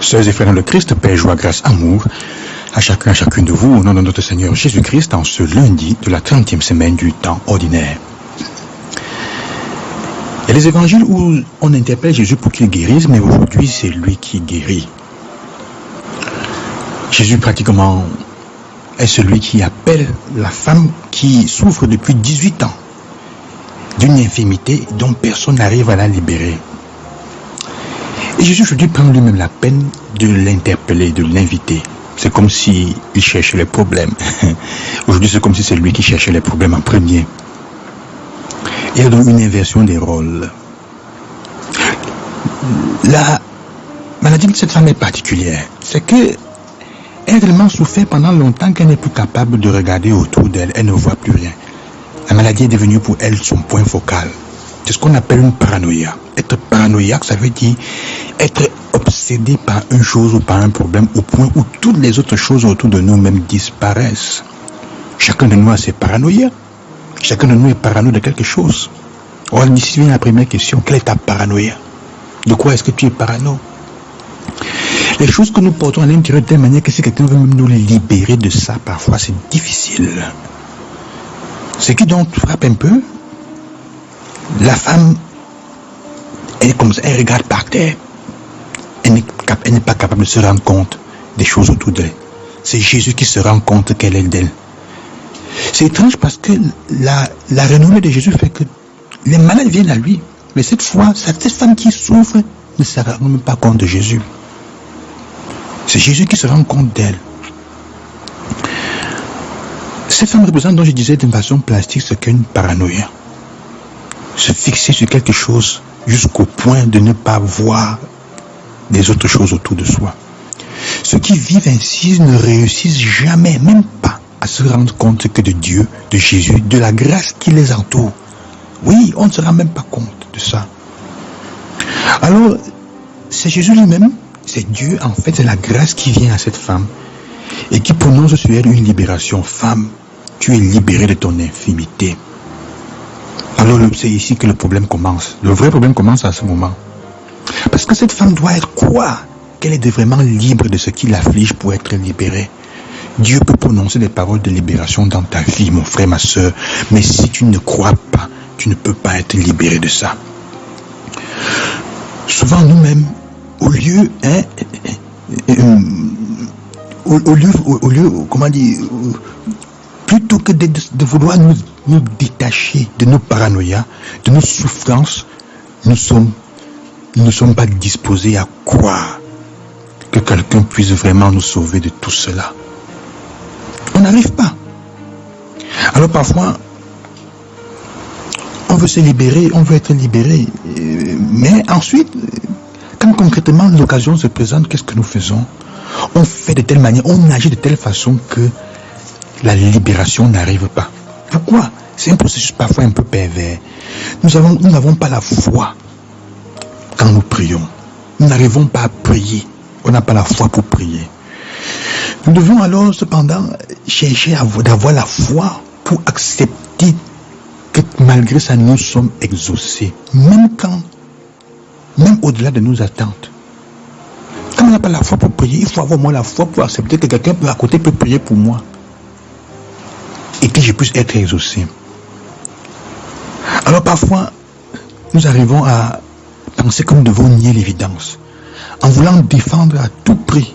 Sœurs et frères dans le Christ, paix, joie, grâce, amour, à chacun, à chacune de vous, au nom de notre Seigneur Jésus-Christ, en ce lundi de la 30e semaine du temps ordinaire. Il y a les évangiles où on interpelle Jésus pour qu'il guérisse, mais aujourd'hui c'est lui qui guérit. Jésus pratiquement est celui qui appelle la femme qui souffre depuis 18 ans d'une infirmité dont personne n'arrive à la libérer. Et Jésus aujourd'hui prend lui-même la peine de l'interpeller, de l'inviter. C'est comme s'il cherchait les problèmes. Aujourd'hui, c'est comme si c'est lui qui cherchait les problèmes en premier. Il y a donc une inversion des rôles. La maladie de cette femme est particulière. C'est que elle a tellement souffert pendant longtemps qu'elle n'est plus capable de regarder autour d'elle. Elle ne voit plus rien. La maladie est devenue pour elle son point focal. C'est ce qu'on appelle une paranoïa. Être paranoïaque, ça veut dire être obsédé par une chose ou par un problème au point où toutes les autres choses autour de nous-mêmes disparaissent. Chacun de nous a ses paranoïas. Chacun de nous est parano de quelque chose. Or, ici vient la première question. Quelle est ta paranoïa? De quoi est-ce que tu es parano? Les choses que nous portons à l'intérieur de telle manière que si quelqu'un veut même nous libérer de ça, parfois c'est difficile. Ce qui donc frappe un peu, la femme, elle est comme ça, elle regarde par terre. Elle n'est pas capable de se rendre compte des choses autour d'elle. C'est Jésus qui se rend compte qu'elle est d'elle. C'est étrange parce que la renommée de Jésus fait que les malades viennent à lui. Mais cette fois, cette femme qui souffre ne se rend même pas compte de Jésus. C'est Jésus qui se rend compte d'elle. Cette femme représente, donc je disais d'une façon plastique, ce qu'est une paranoïa. Se fixer sur quelque chose jusqu'au point de ne pas voir les autres choses autour de soi. Ceux qui vivent ainsi ne réussissent jamais, même pas, à se rendre compte que de Dieu, de Jésus, de la grâce qui les entoure. Oui, on ne se rend même pas compte de ça. Alors, c'est Jésus lui-même, c'est Dieu, en fait, c'est la grâce qui vient à cette femme et qui prononce sur elle une libération. Femme, tu es libérée de ton infimité. Alors, c'est ici que le problème commence. Le vrai problème commence à ce moment. Parce que cette femme doit être quoi? Qu'elle est vraiment libre de ce qui l'afflige pour être libérée. Dieu peut prononcer des paroles de libération dans ta vie, mon frère, ma soeur. Mais si tu ne crois pas, tu ne peux pas être libéré de ça. Souvent, nous-mêmes, au lieu, comment dire, plutôt que de vouloir nous détacher de nos paranoïas, de nos souffrances, nous ne sommes pas disposés à croire que quelqu'un puisse vraiment nous sauver de tout cela. On n'arrive pas. Alors parfois, on veut se libérer, on veut être libéré, mais ensuite, quand concrètement l'occasion se présente, qu'est-ce que nous faisons? On fait de telle manière, on agit de telle façon que la libération n'arrive pas. Pourquoi? C'est un processus parfois un peu pervers. Nous n'avons pas la foi quand nous prions. Nous n'arrivons pas à prier. On n'a pas la foi pour prier. Nous devons alors cependant chercher d'avoir la foi pour accepter que malgré ça nous sommes exaucés. Même au-delà de nos attentes. Quand on n'a pas la foi pour prier, il faut avoir moins la foi pour accepter que quelqu'un à côté peut prier pour moi. Et que je puisse être exaucé. Alors parfois, nous arrivons à penser que nous devons nier l'évidence. En voulant défendre à tout prix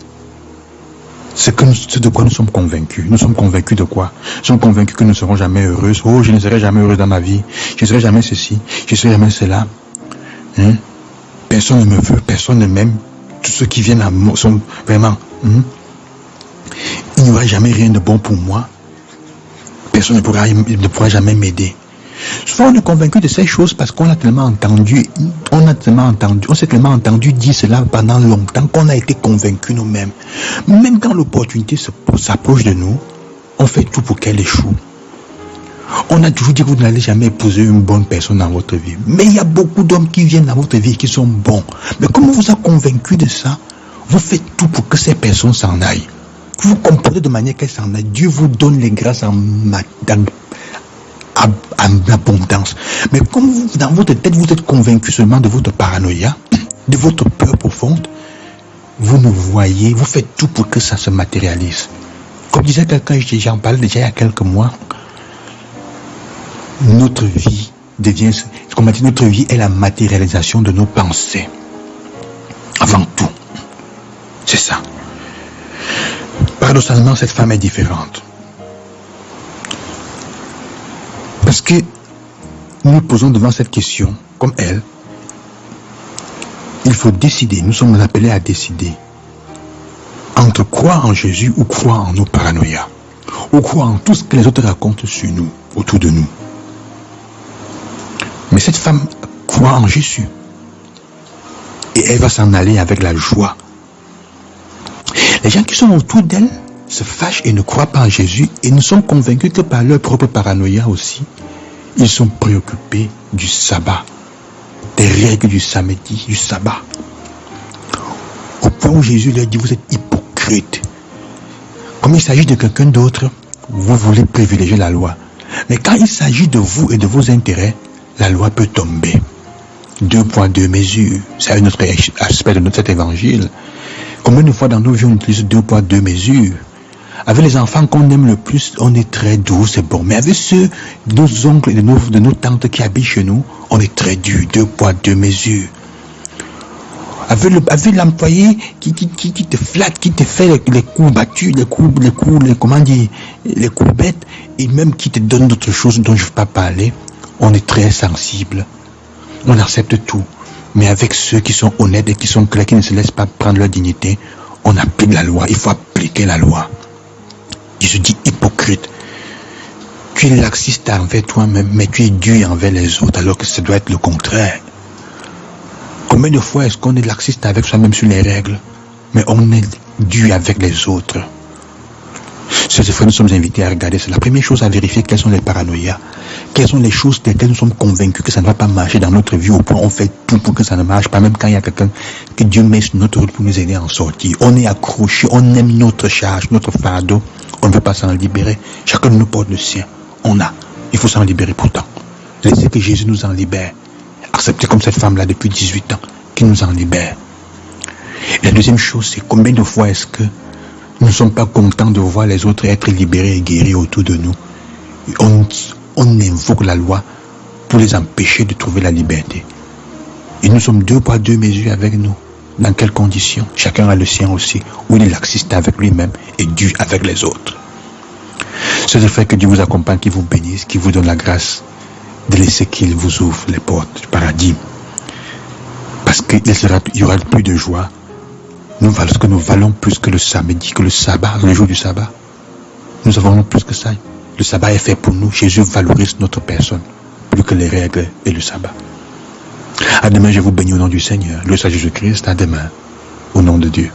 ce de quoi nous sommes convaincus. Nous sommes convaincus de quoi? Nous sommes convaincus que nous ne serons jamais heureuses. Oh, je ne serai jamais heureuse dans ma vie. Je ne serai jamais ceci. Je ne serai jamais cela. Personne ne me veut. Personne ne m'aime. Tous ceux qui viennent à moi sont vraiment... Il n'y aura jamais rien de bon pour moi. Personne ne pourra jamais m'aider. Souvent on est convaincu de ces choses parce qu'on a tellement entendu, on s'est tellement entendu dire cela pendant longtemps qu'on a été convaincu nous-mêmes. Même quand l'opportunité s'approche de nous, on fait tout pour qu'elle échoue. On a toujours dit que vous n'allez jamais épouser une bonne personne dans votre vie. Mais il y a beaucoup d'hommes qui viennent dans votre vie et qui sont bons. Mais comme on vous a convaincu de ça, vous faites tout pour que ces personnes s'en aillent. Vous vous comportez de manière qu'elles s'en aillent. Dieu vous donne les grâces en abondance. Mais comme vous, dans votre tête, vous êtes convaincu seulement de votre paranoïa, de votre peur profonde, vous nous voyez, vous faites tout pour que ça se matérialise. Comme disait quelqu'un, j'en parlais déjà il y a quelques mois, notre vie devient, comme on dit, notre vie est la matérialisation de nos pensées. Avant tout. C'est ça. Paradoxalement, cette femme est différente. Parce que nous nous posons devant cette question, comme elle, il faut décider, nous sommes appelés à décider entre croire en Jésus ou croire en nos paranoïas, ou croire en tout ce que les autres racontent sur nous, autour de nous. Mais cette femme croit en Jésus et elle va s'en aller avec la joie. Les gens qui sont autour d'elle se fâchent et ne croient pas en Jésus et ne sont convaincus que par leur propre paranoïa aussi, ils sont préoccupés du sabbat, des règles du samedi, du sabbat. Au point où Jésus leur dit, vous êtes hypocrites. Comme il s'agit de quelqu'un d'autre, vous voulez privilégier la loi. Mais quand il s'agit de vous et de vos intérêts, la loi peut tomber. 2 poids, 2 mesures. C'est un autre aspect de cet évangile. Combien de fois dans nos vies on utilise 2 poids, 2 mesures? Avec les enfants qu'on aime le plus, on est très doux, c'est bon. Mais avec ceux de nos oncles et de nos tantes qui habitent chez nous, on est très dur. 2 poids, 2 mesures. Avec l'employé qui te flatte, qui te fait les coups battus, les coups bêtes, et même qui te donne d'autres choses dont je ne veux pas parler, on est très sensible. On accepte tout. Mais avec ceux qui sont honnêtes et qui sont clairs, qui ne se laissent pas prendre leur dignité, on applique la loi. Il faut appliquer la loi. Jésus dit hypocrite. Tu es laxiste envers toi-même, mais tu es dur envers les autres, alors que ça doit être le contraire. Combien de fois est-ce qu'on est laxiste avec soi-même sur les règles, mais on est dur avec les autres? Cette fois, nous sommes invités à regarder. C'est la première chose à vérifier, quelles sont les paranoïas. Quelles sont les choses desquelles nous sommes convaincus que ça ne va pas marcher dans notre vie, au point où on fait tout pour que ça ne marche pas, même quand il y a quelqu'un que Dieu met sur notre route pour nous aider à en sortir. On est accroché, on aime notre charge, notre fardeau. On ne veut pas s'en libérer. Chacun de nous porte le sien. Il faut s'en libérer pourtant. Laissez que Jésus nous en libère. Acceptez comme cette femme-là depuis 18 ans, qui nous en libère. Et la deuxième chose, c'est combien de fois est-ce que nous ne sommes pas contents de voir les autres être libérés et guéris autour de nous. On invoque la loi pour les empêcher de trouver la liberté. Et nous sommes 2 poids, 2 mesures avec nous. Dans quelles conditions? Chacun a le sien aussi. Où il est laxiste avec lui-même et dur avec les autres. C'est le fait que Dieu vous accompagne, qu'il vous bénisse, qu'il vous donne la grâce de laisser qu'il vous ouvre les portes du paradis. Parce qu'il y aura plus de joie. Parce que nous valons plus que le samedi, que le sabbat, le jour du sabbat. Nous avons plus que ça. Le sabbat est fait pour nous. Jésus valorise notre personne, plus que les règles et le sabbat. À demain, je vous bénis au nom du Seigneur. Le Seigneur Jésus-Christ, à demain, au nom de Dieu.